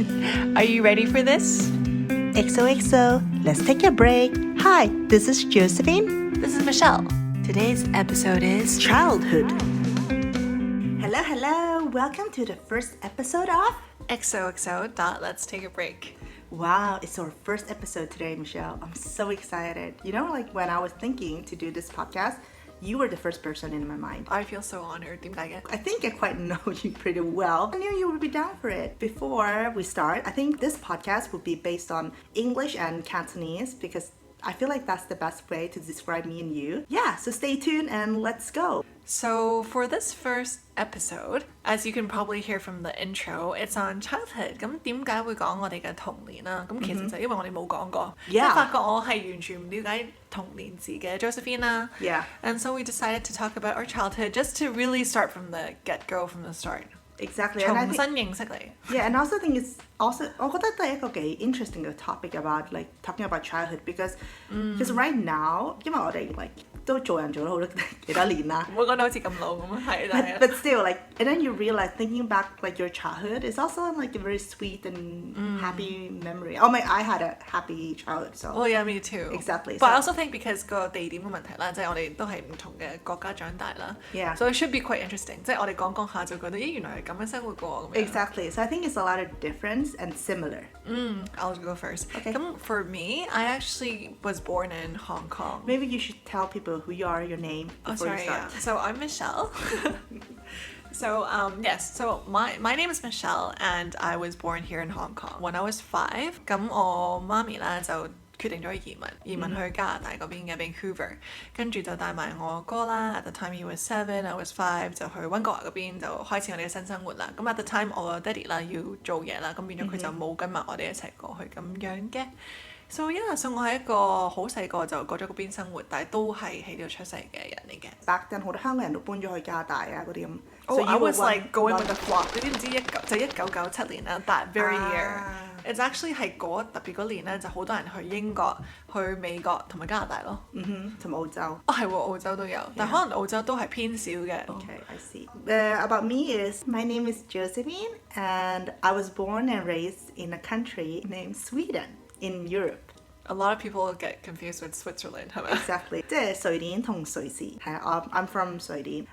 Are you ready for this? XOXO, let's take a break. Hi, this is Josefin. This is Michelle. Today's episode is Childhood. Hello. Welcome to the first episode of xoxo.letstakeabreak. Wow, it's our first episode today, Michelle. I'm so excited. You know, like when I was thinking to do this podcast, you were the first person in my mind. I feel so honored. I think I quite know you pretty well. I knew you would be down for it. Before we start, I think this podcast will be based on English and Cantonese because I feel like that's the best way to describe me and you. Yeah, so stay tuned and let's go. So for this first episode, as you can probably hear from the intro, it's on childhood. 咁點解會講我哋嘅童年啦？咁其實就因為我哋冇講過，即係發覺我係完全唔了解童年字嘅 Josefin 啦。Yeah. And so we decided to talk about our childhood just to really start from the get-go, from the start. Exactly. 重新認識你。Yeah, and I also think it's also 我覺得都係一個幾 interesting 嘅 topic about like talking about childhood because right now 因為我哋 like 都做人做咗好多幾多年啦。唔好講到好似咁老咁係啦。But still like and then you realize thinking back like your childhood is also like a very sweet and happy memory. Oh my, I had a happy childhood. So. Well, yeah, me too. Exactly. But I also think because 個地點嘅問題啦，即係我哋都係唔同嘅國家長大啦。Yeah. So it should be quite interesting. 即係我哋講下就覺得，咦原來係咁樣生活過咁樣。Exactly. So I think it's a lot of difference and similar. I'll go first. Okay. For me, I actually was born in Hong Kong. Maybe you should tell people who you are, your name before you start. Yeah. So I'm Michelle. So yes, so my name is Michelle and I was born here in Hong Kong. When I was 5, 咁我媽咪啦就決定咗移民去加拿大嗰邊嘅 Vancouver， 跟住就帶埋我哥啦。At the time he was 7, I was 5， 就去溫哥華嗰邊就開始我哋嘅新生活啦。咁 at the time 我爹哋啦要做嘢啦，咁變咗佢就冇跟埋我哋一齊過去咁樣嘅。So yeah， so 我係一個好細個就過咗嗰邊生活，但係都係喺度出世嘅人嚟嘅。Back then 好多香港人都搬咗去加拿大啊嗰啲咁。Oh, I was like going with the flock. 你知唔知1997年啦 ？That very year. It's actually 係特別嗰年咧，就好多人去英國、去美國同埋加拿大咯。同埋澳洲。係喎，澳洲都有，但可能澳洲都係偏少嘅。Okay, I see. About me is my name is Josefin and I was born and raised in a country named Sweden in Europe. A lot of people get confused with Switzerland, 係咪 Exactly. 即係瑞典同瑞士。係I'm from 瑞典。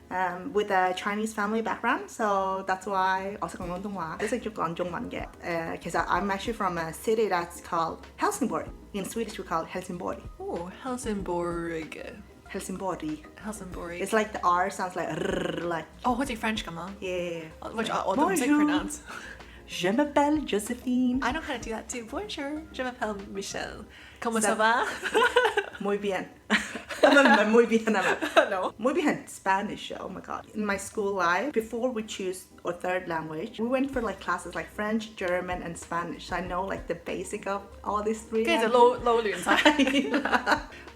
With a Chinese family background, so that's why 我識講廣東話，都識咗講中文嘅。其實 I'm actually from a city that's called Helsingborg. In Swedish we call it Helsingborg. Oh, Helsingborg. Helsingborg. Helsingborg. It's like the R sounds like like. Oh, 好似 French 咁啊。Yeah. Which 我都唔識 pronounce. Je m'appelle Josephine. I know how to do that too. Bonjour, je m'appelle Michelle. Comment ça va? Muy bien. Muy bien. No. Muy bien Spanish. Oh my god. In my school life, before we choose our third language, we went for like classes like French, German, and Spanish. So I know like the basic of all these three. 跟住就撈亂晒。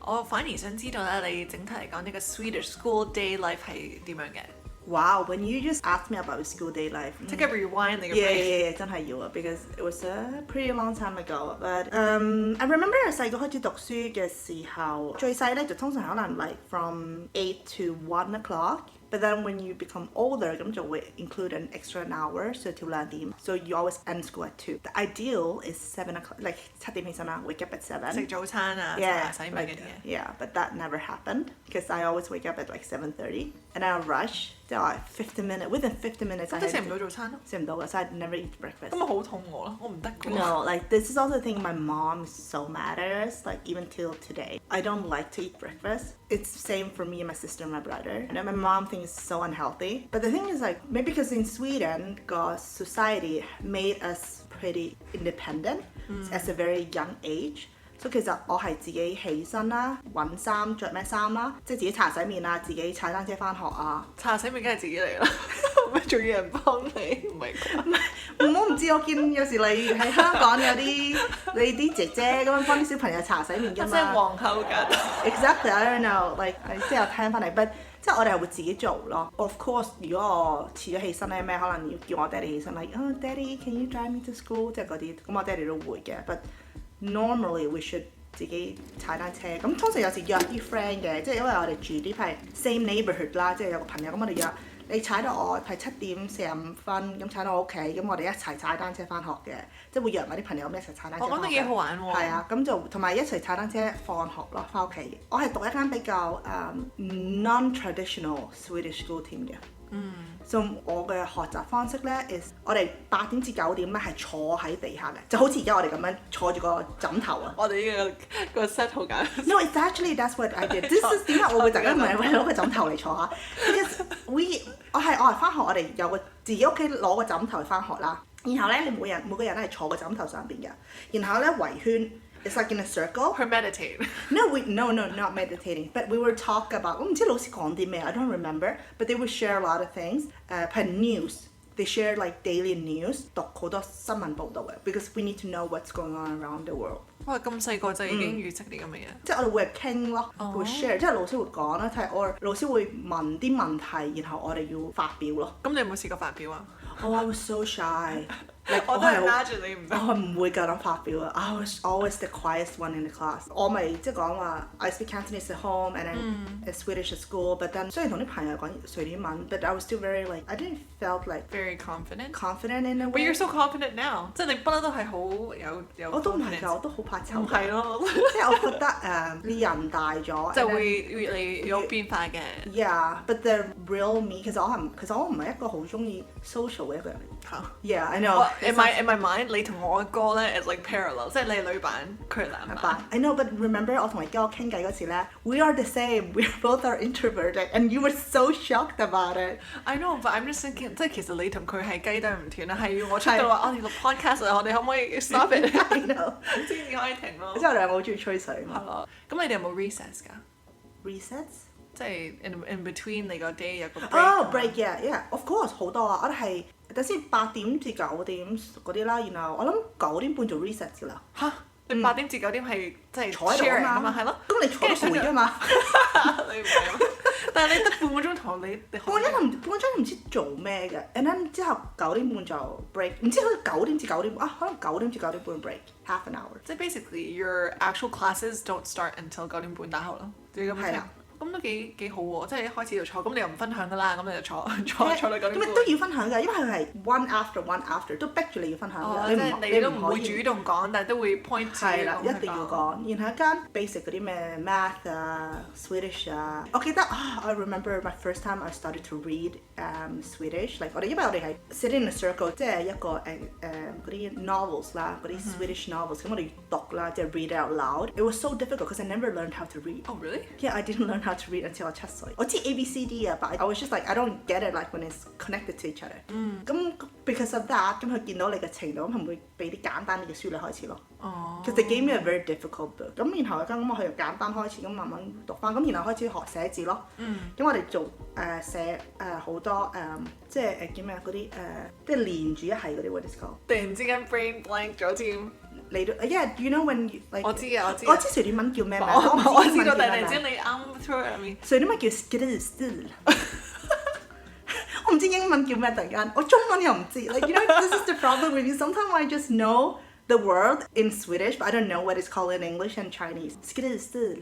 我反而想知道咧，你整體嚟講呢個 Swedish school day life 係點樣嘅？ Wow, when you just asked me about school day life. Take a rewind, like a break. Yeah, 真係要啊 because it was a pretty long time ago. But I remember 細個開始讀書嘅時候，最細咧就通常可能 like from 8 to 1 o'clock. But then when you become older, 咁就會 include an extra hour, so till 2 點. So you always end school at 2. The ideal is 7 o'clock, like 7點起身啦 wake up at 7. 食早餐啊，洗米嗰啲嘢。Yeah, but that never happened because I always wake up at like 7:30 and I'll rush. So within 50 minutes I had 食唔到早餐咯？食唔到嘅 so I'd never eat breakfast. 咁咪好肚餓咯，我唔得嘅。No, like this is also the thing my mom is so mad at us, like even till today. I don't like to eat breakfast. It's the same for me and my sister and my brother. And my mom thinks it's so unhealthy. But the thing is like, maybe because in Sweden, God's society made us pretty independent at a very young age. So 其實我係自己起身啦，揾衫着咩衫啦，即係自己擦洗面啊，自己踩單車返學啊。擦洗面梗係自己嚟啦，咩仲要人幫你？唔係啩？我唔知，我見有時你喺香港有啲你啲姐姐咁樣幫啲小朋友擦洗面㗎嘛。即係皇后㗎。Exactly, I don't know, like 即係我聽翻嚟，but 即係我哋係會自己做咯。Of course，如果我遲咗起身咧，咩可能要叫我爹哋起身 ，like oh daddy can you drive me to school？ 即係嗰啲，咁我爹哋都會嘅。But normally we should 自己踩單車。咁通常有時約啲 friend 嘅，即係因為我哋住呢排 same neighborhood 啦，即係有個朋友咁我哋約你踩到我係7:45咁踩到我屋企，咁我哋一齊踩單車翻學嘅，即係會約埋啲朋友咁一齊踩單車。我覺得幾好玩喎。係啊，咁就同埋一齊踩單車放學咯，翻屋企。我係讀一間比較non-traditional Swedish school 添嘅。所以我嘅學習方式咧 is 我哋8點至9點咧係坐喺地下嘅，就好似而家我哋咁樣坐住個枕頭啊。我哋呢個 set 好簡單。No, it's actually that's what I did. This is 點解我會突然間唔係攞個枕頭嚟坐下 ？Because 我係翻學，我哋有個自己屋企攞個枕頭去翻學啦。然後咧，你每個人咧係坐個枕頭上邊嘅，然後咧圍圈。It's like in a circle. Her meditate. No, not meditating. But we were talk about. 我唔知老師講啲咩 I don't remember. But they would share a lot of things. 譬如 news. They share like daily news. 讀好多新聞報導嘅 because we need to know what's going on around the world. 哇！咁細個就已經預識啲咁嘅嘢。即係我哋會傾咯，會 share。即係老師會講啦，睇我老師會問啲問題，然後我哋要發表咯。咁你有冇試過發表啊？Oh, I was so shy. 我都 imagine 你唔得。我係唔會夠膽發表啊 I was always the quietest one in the class. 我咪即係講話 I speak Cantonese at home and then Swedish at school. But then 雖然同啲朋友講瑞典文 but I was still very like I didn't felt like very confident in a way. But you're so confident now. 即係你不嬲都係好有。我都唔係㗎，我都好怕醜。唔係咯，即係我覺得你人大咗就會越嚟有變化嘅。Yeah, but the real me 其實我唔係一個好中意 social 嘅一個人。Yeah, I know. In my mind, 你同我嘅歌咧 is like parallel， 即係你係女版，佢係男版。I know, but remember 我同你哥傾偈嗰時咧 ，we are the same. We both are introverted, and you were so shocked about it. I know, but I'm just thinking， 即係其實你同佢係雞啄唔斷啦，係要我出到話我哋錄 podcast 啊，我哋可唔可以 stop it？ I know， 先至可以停咯。即係我哋兩個好中意吹水嘛。係咯，咁你哋有冇 recess 㗎 ？Recess？ 即係 in between 你個 day 有個 break。Oh, break, yeah, of course 好多啊！我哋係等先8點至9點嗰啲啦，然後我諗9點半做 recess 㗎啦。嚇！你8點至9點係即係坐喺度啊嘛，係咯。咁你坐得攰㗎嘛？你唔係，但係你得半個鐘頭，你半個鐘唔知做咩嘅 ，and then 之後9點半就 break， 唔知好似9點至9點啊，可能9點至9點半 break，half an hour。即係 basically your actual classes don't start until 9點半打後咯，你咁樣聽。咁都幾好喎！即係一開始就坐，咁你又唔分享㗎啦，咁你就坐到9點半。咁都要分享㗎，因為佢係 one after 都逼住你要分享㗎。你都唔會主動講，但係都會 point 住。係啦，一定要講。然後一間 basic 嗰啲咩 math 啊、Swedish 啊，我記得I remember my first time I started to read Swedish。like 因為我哋係 sitting in a circle， 即係一個嗰啲 novels 啦，嗰啲 Swedish novels，咁我哋要讀啦，即係 read out loud。It was so difficult because I never learned how to read. Oh really? Yeah, I didn't learn how to read until 我7歲。我知 ABCD 啊，but I was just like I don't get it like when it's connected to each other。咁 because of that， 咁佢見到你嘅程度，咁佢會俾啲簡單啲嘅書你開始咯。Because they gave me a very difficult book。咁然後咁我由簡單開始，咁慢慢讀翻，咁然後開始學寫字咯。咁我哋做寫好多即係叫咩嗰啲即係連住一係嗰啲 what is called。突然之間 brain blank 咗添。嚟到 yeah you know when you like 我知啊，我知瑞典文叫咩名？我知道，但係突然之間你啱 through it 入面。瑞典文叫 skrivstil。我唔知英文叫咩突然間，我中文又唔知。Like you know this is the problem with me. Sometimes I just know the word in Swedish, but I don't know what it's called in English and Chinese. Skrivstil。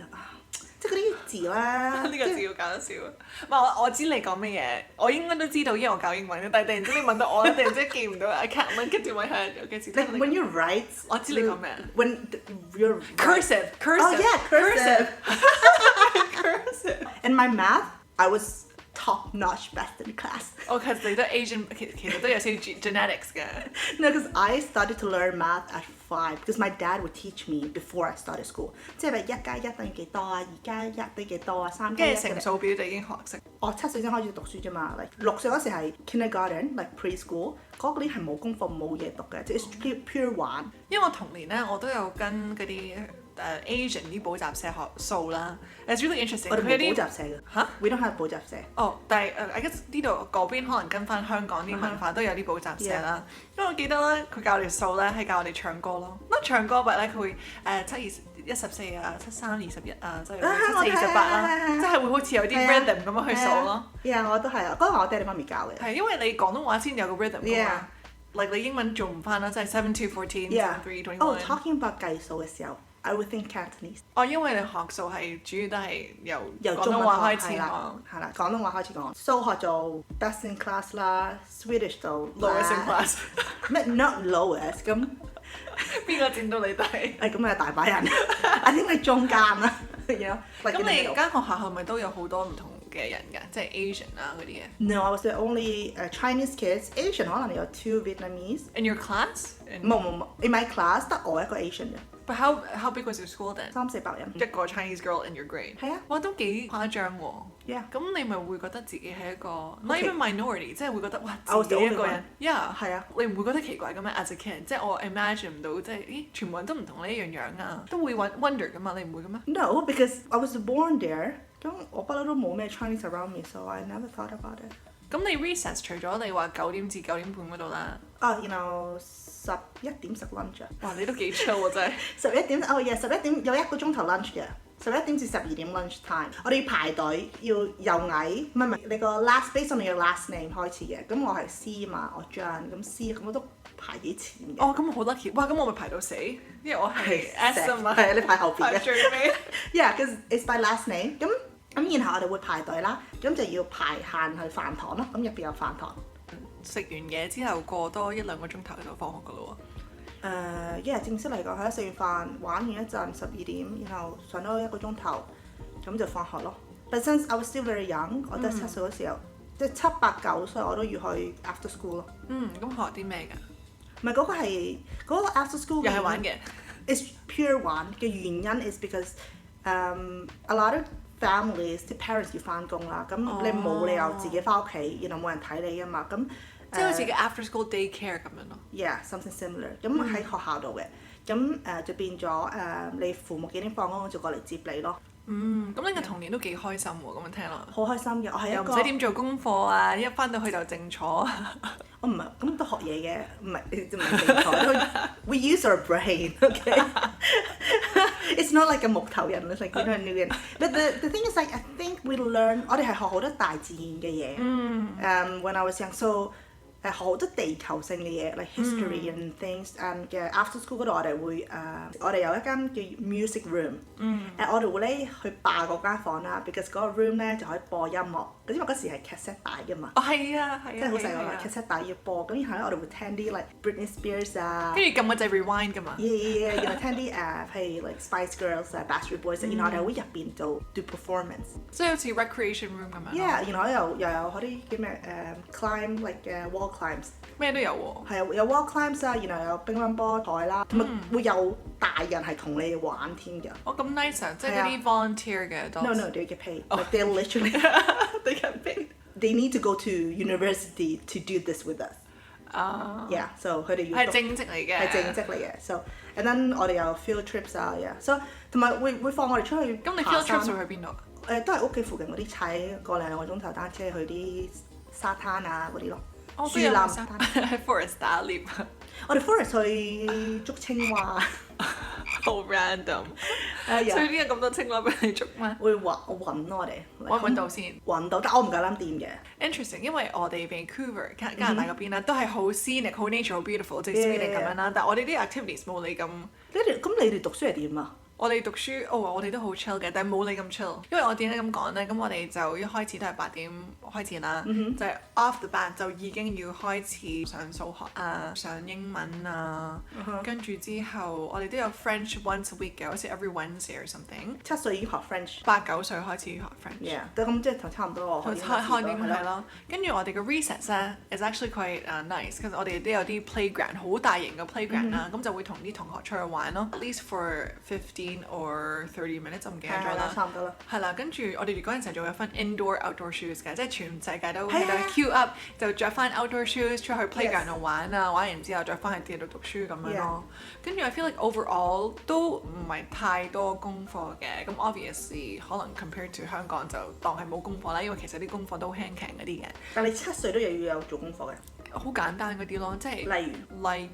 即係嗰啲字啦，呢個字好搞笑。唔係我知你講乜嘢，我應該都知道，因為我教英文嘅。但係突然之間你問到我，突然之間記唔到 I can't link it to my head。有幾次。Like when you write， 我知你講咩。When you're cursive。Oh yeah, cursive。In my math, I was top-notch best in class. Oh, because 你都 Asian， 其實都有少少 genetics 嘅。No, because I started to learn math at 5 because my dad would teach me before I started school。即係咪1加1等於幾多啊？2加1等於幾多啊？3加1。跟住乘數表就已經學識。我7歲先開始讀書啫嘛，like 6歲嗰時係 kindergarten，like preschool，嗰啲係冇功課冇嘢讀嘅，即係 pure 玩。因為我童年咧，我都有跟嗰啲Asian 啲補習社學數啦。It's really interesting。我哋冇補習社嘅。嚇 ？We don't have 補習社。哦，但係I guess 呢度嗰邊可能跟翻香港啲文化都有啲補習社啦。因為我記得咧，佢教我哋數咧係教我哋唱歌咯。乜唱歌but咧佢會7、2、14啊，7、3、21啊，即係7、4、28啦，即係會好似有啲 rhythm 咁樣去數咯。Yeah， 我都係啊，嗰個係我爹哋媽咪教嘅。係因為你廣東話先有個 rhythm 㗎嘛。Like 你英文做唔翻啦，即係7、2、14、3、21。Oh, talking about 計數嘅時候。I would think Cantonese。因為你學數係主要都係由廣東由中文話開始學係啦，廣東話開始講。數學就 best in class 啦 ，Swedish 就 lowest in class。咩 not lowest 咁？邊個佔到你低？咁啊大把人，I think 係中間啦。咁你間學校係咪都有好多唔同嘅人㗎？即係 Asian 啊嗰啲嘢。No, I was the only Chinese kids. Asian 可能有 two Vietnamese. In your class? 冇 ，in my class 得我一個 Asian 嘅。But how big was your school then? 300-400人。一個 Chinese girl in your grade。係啊。哇，都幾誇張喎。Yeah。咁你咪會覺得自己係一個 not even minority，即係會覺得哇自己一個人。Yeah。係啊。你唔會覺得奇怪嘅咩 ？As a kid，即係我 imagine 唔到，即係咦全部人都唔同你一樣樣啊，都會 wonder 㗎嘛？你唔會嘅咩 ？No, because I was born there。咁我不嬲都冇咩 Chinese around me, so I never thought about it。咁你 recess 除咗你話9點至9點半嗰度啦you know 11點食 lunch 啊。哇，你都幾 chill 啊真係。11點11點有1個鐘頭 lunch 嘅，11點至12點 lunch time。我哋要排隊，要由矮，唔係你個 last based on 你嘅 last name 開始嘅。咁我係 C 嘛，我 John，咁 C 咁我都排幾前嘅。咁我好 lucky，哇！咁我咪排到死，因為我係 S 啊嘛。係啊，你排後邊嘅。排最尾。Yeah，because it's by last name。咁然後我哋會排隊啦，咁就要排限去飯堂咯。咁入邊有飯堂。食完嘢之後過多1-2個鐘頭就放學㗎咯喎。一日正式嚟講係食完飯玩完一陣12點，然後上多1個鐘頭，咁就放學咯。But since I was still very young，我得7歲嗰時候，即係7、8、9歲我都要去 after school 咯。咁學啲咩㗎？唔係嗰個係嗰個 after school 又係玩嘅。It's pure 玩嘅原因 is because a lot of families 啲 parents 要翻工啦，咁你冇理由自己翻屋企，然後冇人睇你㗎嘛，咁即係好似嘅 after school daycare 咁樣咯。Yeah，something similar。咁喺學校度嘅，咁就變咗你父母幾點放工就過嚟接你咯。咁你嘅童年都幾開心喎，咁樣聽落。好開心嘅，我係一個又唔使點做功課啊，一翻到去就靜坐。我唔係咁都學嘢嘅，唔係靜坐。We use our brain, okay? It's not like a 木頭人 ，it's like a new 人。But the thing is like I think we learn， 我哋係學好多大自然嘅嘢。When I was young, so 學好多地球性嘅嘢，like history and things。嘅 after school 嗰度我哋會我哋有一間叫 music room。我哋會咧去霸嗰間房啦 ，because 嗰個 room 咧就可以播音樂。因為嗰時係 cassette 帶㗎嘛。係啊。即係好細個 cassette 帶要播，咁然後咧我哋會聽啲 like Britney Spears 啊。跟住撳個掣 rewind 㗎嘛。然後聽啲譬如 like Spice Girls 啊、Backstreet Boys，然後我哋會入邊做 do performance。即係好似 recreation room 咁樣。Yeah， 然後又有嗰啲叫咩climb like wall climbs。咩都有喎。係啊，有 wall climbs 啊，然後有乒乓波台啦，同埋會有大人係同你玩添㗎。咁 nice 啊！即係嗰啲 volunteer 嘅多。No, they get paid. Like they're literally they get paid. They need to go to university to do this with us. Yeah, so 佢哋要係正職嚟嘅。係正職嚟嘅。So and then 我哋有 field trips 啊 ，yeah。So 同埋會放我哋出去。咁你 field trips 會去邊度？都係屋企附近嗰啲踩個2個鐘頭單車去啲沙灘啊嗰啲咯。樹林沙灘。喺 forest 打獵。我哋 forest 去捉青蛙。好 random。所以呢有咁多青蛙俾你捉咩？會揾咯我哋。揾到先。揾到，但我唔夠膽掂嘅。Interesting， 因為我哋 Vancouver 加拿大嗰邊啦，都係好 scenic、好 nature、好 beautiful， 即係 Sweden 咁樣啦。但係我哋啲 activities 冇你咁。你哋讀書係點啊？我哋讀書，我哋都好 chill 嘅，但係冇你咁 chill。因為我點解咁講咧？咁我哋就一開始都係8點開始啦，就係 off the bat 就已經要開始上數學啊、上英文啊，跟住之後我哋都有 French once a week 嘅，好似 every Wednesday or something。7歲已經學 French。8、9歲開始學 French。咁即係同差唔多我開年係咯。跟住我哋嘅 recess 咧 is actually quite nice， 其實我哋都有啲 playground， 好大型嘅 playground 啦，咁就會同啲同學出去玩咯。At least for 15 or 30 minutes， 我唔記得咗啦。差唔多啦。係啦，跟住我哋嗰陣時仲有分 indoor、outdoor shoes 嘅，即係全世界都喺度 queue up， 就着翻 outdoor shoes 出去 playground 度玩啊，玩完之後再翻去地度讀書咁樣咯。跟住 I feel like overall 都唔係太多功課嘅，咁 obviously 可能 compared to 香港就當係冇功課啦，因為其實啲功課都好輕鬆嗰啲嘅。但你7歲都又要有做功課嘅。好簡單嗰啲咯，即係例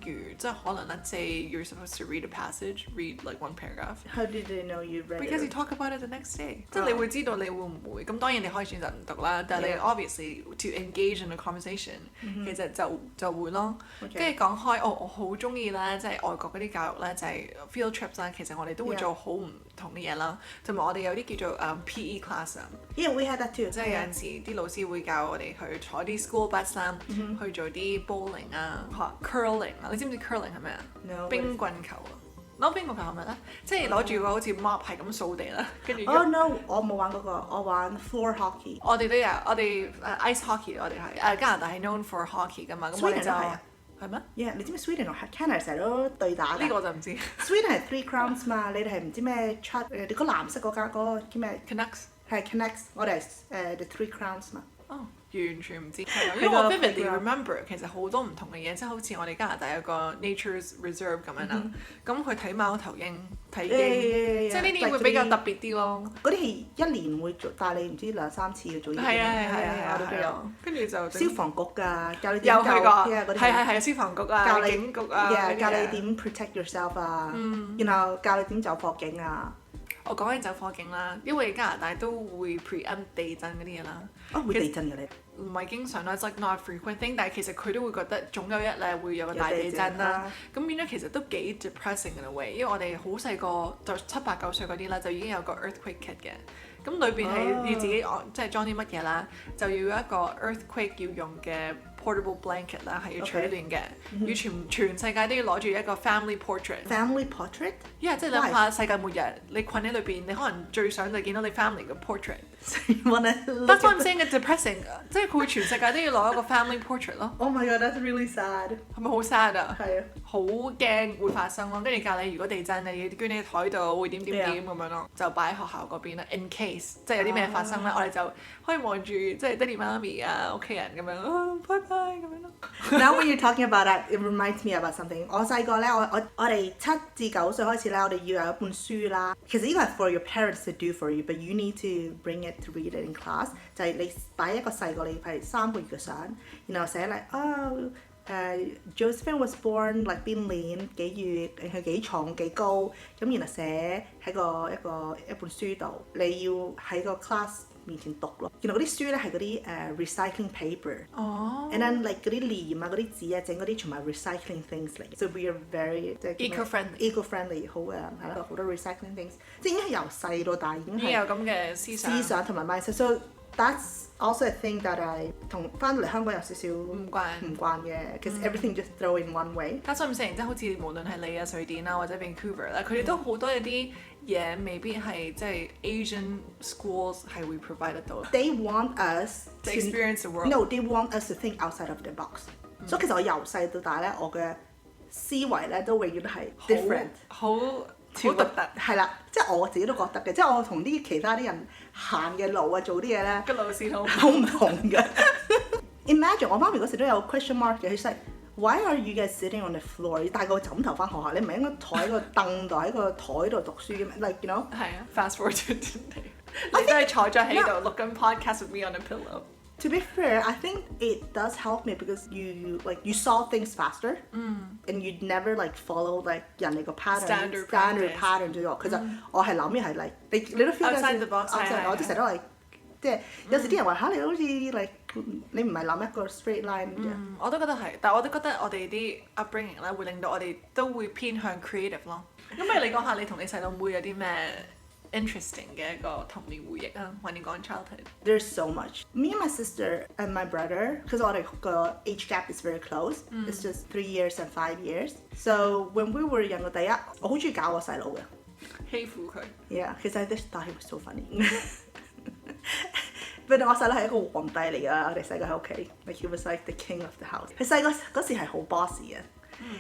如即係可能 let's say you're supposed to read a passage, read like one paragraph. How did they know you read Because it? you talk about it the next day. 即係你會知道你會唔會咁，當然你可以選擇唔讀啦，但係你 obviously to engage in a conversation，其實就會咯。跟住講開，我好中意咧，即係外國嗰啲教育咧，就係 field trips 啦。其實我哋都會做好唔同嘅嘢啦，同埋我哋有啲叫做PE class 啊。Yeah, we had that too. 即係有陣時啲老師會教我哋去坐啲 school bus 啦，去做啲 bowling 啊、curling 啊。你知唔知 curling 係咩啊？ No. 冰棍球啊！攞冰棍球係咪咧？即係攞住個好似 mop 係咁掃地啦，跟住。Oh no， 我冇玩嗰個，我玩 floor hockey。我哋都有，我哋ice hockey， 我哋係加拿大係 known for hockey 㗎嘛，咁我哋就係咩 ？Yeah， 你知唔知 Sweden 同 Canada 成日都對打㗎？呢個我就唔知。Sweden 係 3 crowns 嘛，你哋係唔知咩出你嗰藍色嗰間嗰個叫咩 ？Canucks 係 Connects， 我哋係the 3 crowns 嘛。哦，完全唔知，因為我 vividly remember 其實好多唔同嘅嘢，即係好似我哋加拿大有個 Nature's Reserve 咁樣啦，咁去睇貓頭鷹、睇鷹，即係呢啲會比較特別啲咯。嗰啲係一年會做，但係你唔知2、3次要做呢啲。係我都有。跟住就消防局㗎，教你點救嗰啲係消防局啊、警局啊，教你點 protect yourself 啊，然後教你點走火警啊。我講緊走火警啦，因為加拿大都會 preempt 地震嗰啲嘢啦。會地震嘅你？唔係經常啦，即係 not frequent thing， 但係其實佢都會覺得總有一日會有個大地震啦。咁變咗其實都幾 depressing in a way，因為我哋好細個就7、8、9歲嗰啲啦，就已經有個 earthquake kit 嘅。咁裏邊係要自己即係裝啲乜嘢啦，就要有一個 earthquake 要用嘅 portable blanket 啦，係要取暖嘅，要全世界都要攞住一個 family portrait。Family portrait？ 因為即係諗下世界末日，你困喺裏邊，你可能最想就見到你 family 嘅 portrait。That's why I'm saying it's depressing， 即係佢會全世界都要攞一個 family portrait 咯。Oh my god, that's really sad。係咪好 sad 啊？係啊。好驚會發生咯，跟住教你如果地震你要捐喺台度會點咁樣咯，就擺喺學校嗰邊啦。In case 即係有啲咩發生咧，我哋就可以望住即係爹哋媽咪啊屋企人咁樣拜拜咁樣咯。Now when you're talking about that, it reminds me about something。我細個咧，我哋7至9歲開始咧，我哋要有一本書啦。其實呢個係 for your parents to do for you，but you need to bring it to read it in class。就係你擺一個細個你係3個月嘅相，然後寫嚟Josefin was born like 邊年幾月，佢幾重幾高，咁然後寫喺一本書度，你要喺個 class 面前讀咯。原來嗰啲書咧係嗰啲recycling paper。And then like 嗰啲簾啊、嗰啲紙啊，整嗰啲全部係 recycling things 嚟。So we are very eco-friendly 好嘅，係啦，好多 recycling things， 即係已經係由細到大已經有咁嘅思想同埋 mindset。So that's also a thing that I 同翻到嚟香港有少少唔慣嘅，because everything just throw in one way。加上唔成，即係好似無論係你啊、瑞典啦或者 Vancouver 啦，佢哋都好多一啲嘢未必係即係 Asian schools 係會 provide 得到。They want us to experience the world. No, they want us to think outside of the box。所以其實我由細到大咧，我嘅思維咧都永遠都係 different， 好獨特。係啦，即係我自己都覺得嘅，即係我同啲其他啲人行嘅路啊，做啲嘢咧，個路線好唔同嘅。Imagine 我媽咪嗰時都有 question mark 嘅，佢話 Why are you guys sitting on the floor？ 你帶個枕頭翻學校，你唔係應該坐喺個凳度喺個台度讀書嘅咩 ？Like you know？ 係啊 ，fast forward to today， 你都係坐咗喺度錄緊 podcast with me on a pillow。To be fair, I think it does help me because you saw things faster, and you never like follow like 人哋個 standard pattern 咗。其實我係諗嘅係 like 你都 feel outside the box， 我都成日都 like 即係有時啲人話嚇你好似 like 你唔係諗一個 straight line 嘅。我都覺得係，但係我都覺得我哋啲 upbringing 咧會令到我哋都會偏向 creative 咯。咁不如你講下你同你細佬妹有啲咩interesting 嘅一個童年回憶啊？when you go in childhood. There's so much. Me and my sister and my brother, because 我哋個 age gap is very close. It's just 3 years and 5 years. So when we were young， 第一我好中意搞我細佬嘅，欺負佢。Yeah， 其實 this thought he was so funny. But 我細佬係一個皇帝嚟㗎，我哋細個喺屋企 ，like he was like the king of the house。佢細個嗰時係好 bossy 嘅。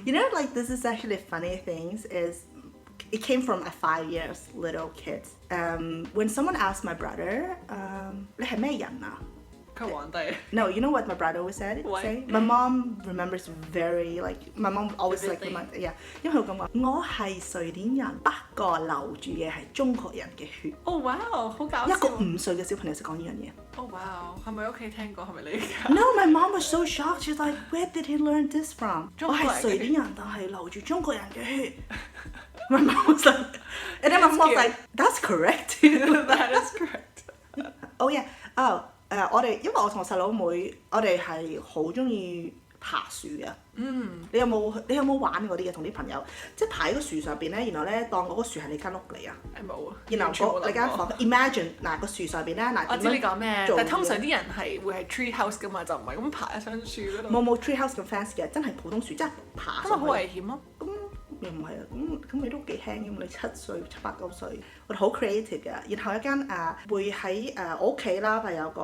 You know, like this is actually funny things is。It came from a 5 years little kid. When someone asked my brother, 你係咩人啊？佢皇帝。No, you know what my brother would say? My mom remembers very like my mom always like yeah. 因為佢咁講，我係瑞典人，不過流住嘅係中國人嘅血。Oh wow，好搞笑！一個5歲嘅小朋友識講呢樣嘢。Oh wow， 係咪屋企聽過？係咪你㗎 No, my mom was so shocked. She's like, where did he learn this from? 我係瑞典人，但係流住中國人嘅血。My mom was like, and then my mom was like, that's correct. That is correct. Oh yeah. 我哋因為我同我細佬妹，我哋係好中意爬樹嘅。你有冇玩嗰啲嘅同啲朋友？即係爬喺個樹上邊咧，然後咧當嗰個樹係你間屋嚟啊。冇啊。然後你間房 imagine 嗱個樹上邊咧嗱。我知你講咩，但係通常啲人係會係 tree house 㗎嘛，就唔係咁爬喺上樹嗰度。冇 tree house 咁 fancy 嘅，真係普通樹，即係爬上去。咁咪好危險咯。又唔係啊，咁你都幾輕㗎嘛？你7歲、7、8、9歲，我哋好 creative 嘅。然後一間會喺我屋企啦，係有個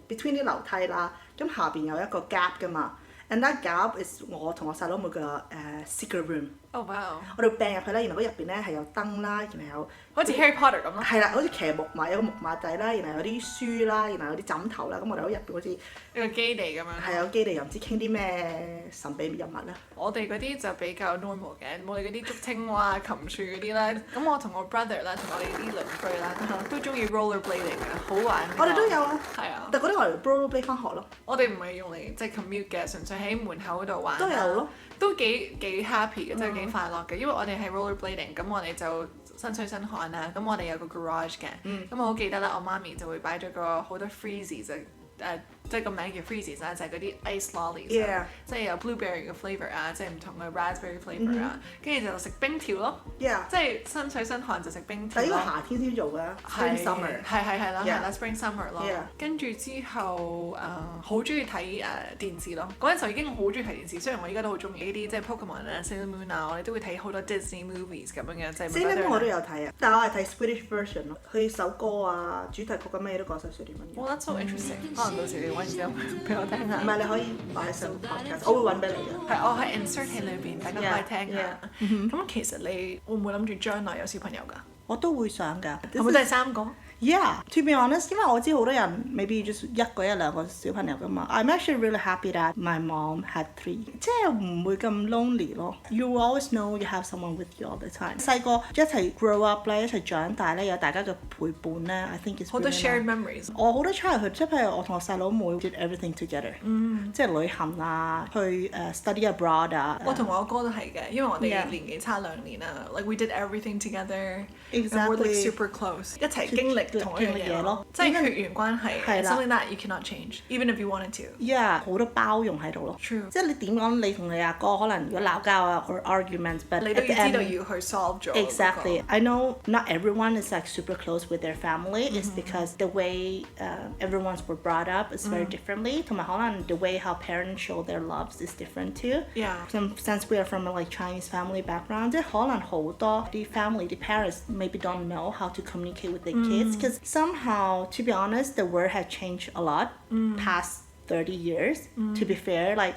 between 啲樓梯啦，咁下邊有一個 gap 㗎嘛。And that gap is 我同我細佬妹嘅secret room。Oh wow！ 我哋病入去咧，然後嗰入邊咧係有燈啦，然後有好似 Harry Potter 咁咯。係啦，好似騎木馬，有個木馬仔啦，然後有啲書啦，然後有啲枕頭啦，咁我哋喺入邊好似一個基地咁樣。係有基地，又唔知傾啲咩神秘人物啦。我哋嗰啲就比較 normal 嘅，我哋嗰啲捉青蛙、擒樹嗰啲咧。咁我同我 brother 啦，同我哋啲鄰居啦，都中意 rollerblading 嘅，好玩。我哋都有啊。係啊。但嗰啲我哋 rollerblade 翻學咯。我哋唔係用嚟即係 commute 嘅，純粹喺門口嗰度玩。都有咯。都幾 happy 嘅，真係幾快樂嘅，因為我哋係 rollerblading，咁我哋就身水身汗啦，咁我哋有個 garage 嘅，咁我好記得啦，我媽咪就會擺咗個好多 freezies 即係個名叫 freezies 啦，就係嗰啲 ice lollies，即係有 blueberry 嘅 flavour啊，即係唔同嘅 raspberry flavour 啊，跟住就食冰條咯，即係身水身汗就食冰條。但係呢個夏天先做㗎，spring summer。係啦 spring summer 咯。跟住之後好中意睇電視咯，嗰陣時候已經好中意睇電視，雖然我依家都好中意呢啲即係 Pokemon 啊、Sailor Moon 啊，我哋都會睇好多 Disney movies 咁樣嘅，即係。Sailor Moon 我都有睇啊，但係我係睇 Swedish version 咯，佢首歌啊、主題曲咁咩都講晒瑞典文嘅。Well that's so interesting，可能到時你揾咗俾我聽下。唔係你可以擺上 podcast，我會揾俾你嘅。係，我係 insert 喺裏邊，大家可以聽下。咁其實你會唔會諗住將來有小朋友㗎？我都會想㗎。係咪都係3個？ Yeah, to be honest，因為我知好多人 maybe just 1個1-2個小朋友㗎嘛。I'm actually really happy that my mom had 3，即係唔會咁 lonely 咯。You always know you have someone with you all the time。細個一齊 grow up 咧，一齊長大咧，有大家嘅陪伴咧 ，I think it's 好多 shared memories。我好多 childhood，即係譬如我同我細佬妹 did everything together，即係旅行啊，去study abroad 啊。我同我哥都係嘅，因為我哋年紀差2年啊。Like we did everything together。Exactly。We're like super close， 一齊經歷同一樣嘢咯，即係血緣關係。係啦。Something that you cannot change, even if you wanted to. Yeah， 好多包容喺度咯。True。即係你點講，你同你阿哥可能如果鬧交啊，or arguments，but 你都要知道要去 solve 咗。Exactly. I know not everyone is like super close with their family. It's because the way everyone's were brought up is very differently. 同埋可能 the way how parents show their loves is different too. Yeah. Since we are from a like Chinese family background，即係可能好多啲 family 啲 parents maybe don't know how to communicate with their kids because somehow, to be honest, the world has changed a lot past 30 years. To be fair, like,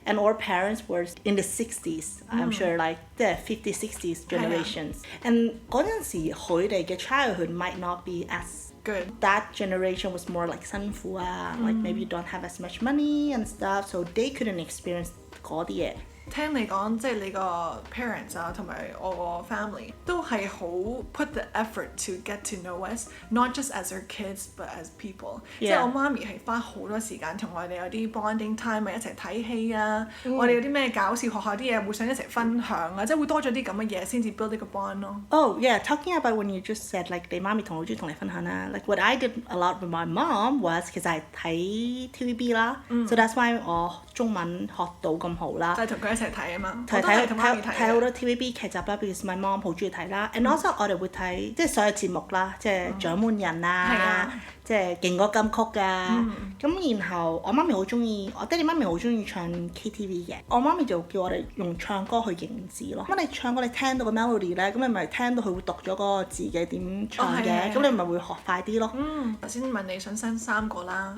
and our parents were in the 60s. I'm sure, like the 50s, 60s generations. And 嗰陣時佢哋嘅 childhood might not be as good. That generation was more like 辛苦啊，like maybe you don't have as much money and stuff, so they couldn't experience 嗰啲嘢。聽你講，即係你個 parents 啊，同埋我個 family 都係好 put the effort to get to know us, not just as our kids but as people。即係我媽咪係花好多時間同我哋有啲 bonding time 啊，一齊睇戲啊，我哋有啲咩搞笑學校啲嘢會想一齊分享啊，即係會多咗啲咁嘅嘢先至 build 呢個 bond 咯。Oh yeah, talking about when you just said like 你媽咪好中意同你分享啦，like what I did a lot with my mom was 其實係睇 TVB 啦，so that's why 我中文學到咁好啦。就係同佢一齊睇啊嘛，睇好多 TVB 劇集啦 ，because my mom 好中意睇啦，and also 我哋會睇即係所有節目啦，即係獎門人啊，即係勁歌金曲啊，咁然後我媽咪好中意，我爹哋媽咪好中意唱 KTV 嘅，我媽咪就叫我哋用唱歌去認字咯。咁你唱歌你聽到個 melody 咧，咁你咪聽到佢會讀咗嗰個字嘅點唱嘅，咁你咪會學快啲咯。頭先問你想生3個啦。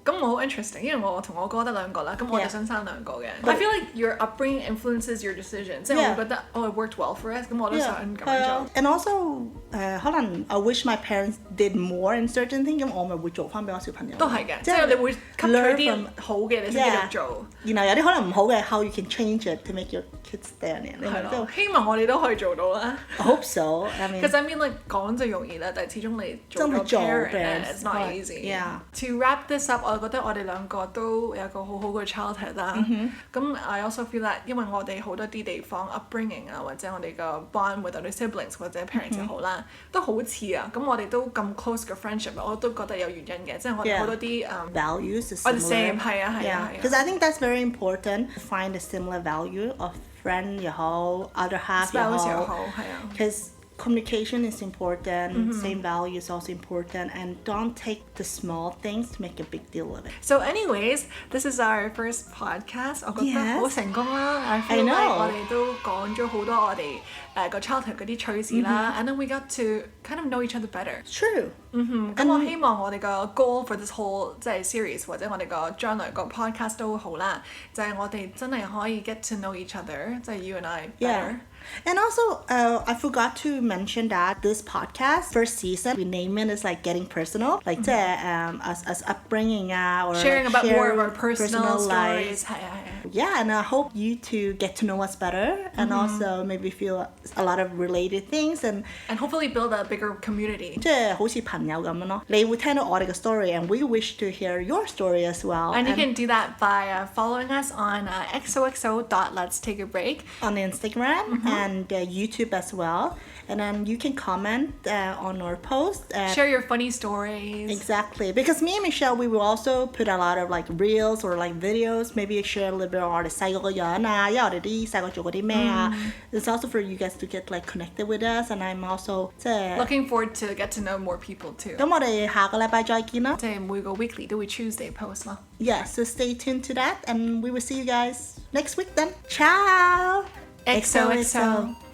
咁我好 interesting， 因為我同我哥得2個啦，咁我哋想生2個嘅。I feel like your upbringing influences your decision， 即係我會覺得it worked well for us， 咁我都想咁樣做。And also 可能 I wish my parents did more in certain things， 咁我咪會做翻俾我小朋友。都係嘅，即係你會吸取啲好嘅，你先繼續做。然後有啲可能唔好嘅 how you can change it to make your kids stand in。係咯，希望我哋都可以做到啦。I hope so。Because I mean like 講就容易啦，但係始終你做個 parent it's not easy。To wrap this up， 我覺得我哋2個都有個好好嘅 childhood 啦。咁 I also feel that 因為我哋好多啲地方 upbringing 啊，或者我哋個 bond with other siblings 或者 parents 又好啦，都好似啊。咁我哋都咁 close 嘅 friendship， 我都覺得有原因嘅，即係我哋好多啲 values is similar。係啊。Because I think that's very important to find a similar value of friend 又好 other half 又好。Because communication is important, same value is also important, and don't take the small things to make a big deal of it. So anyways, this is our first podcast. 我覺得好成功啦。I feel like 我哋都講咗好多我哋個 childhood 嗰啲趣事啦 and then we got to kind of know each other better. True. 咁我希望我哋個 goal for this whole 即係 series 或者我哋個將來個 podcast 都好啦，就係我哋真係可以 get to know each other， 即係 you and I better。And also, I forgot to mention that this podcast, first season, we name it as like getting personal, like us upbringing or sharing about more of our personal stories. Yeah, and I hope you two get to know us better and also maybe feel a lot of related things and hopefully build a bigger community. 即係好似朋友咁樣咯，你會聽到我哋嘅 story and we wish to hear your story as well. And you can do that by following us on xoxo.letstakeabreak on Instagram and YouTube as well. And then you can comment on our post. Share your funny stories. Exactly. Because me and Michelle, we will also put a lot of like reels or like videos. Maybe share a little bit of our 細個嘅樣啊，因為我哋啲細個做過啲咩啊。It's also for you guys to get like connected with us. And I'm also looking forward to get to know more people too. 咁我哋下個禮拜再見啦。即係每個 weekly 都會 Tuesday post 咯。Yeah, so stay tuned to that and we will see you guys next week then. Ciao! XOXO.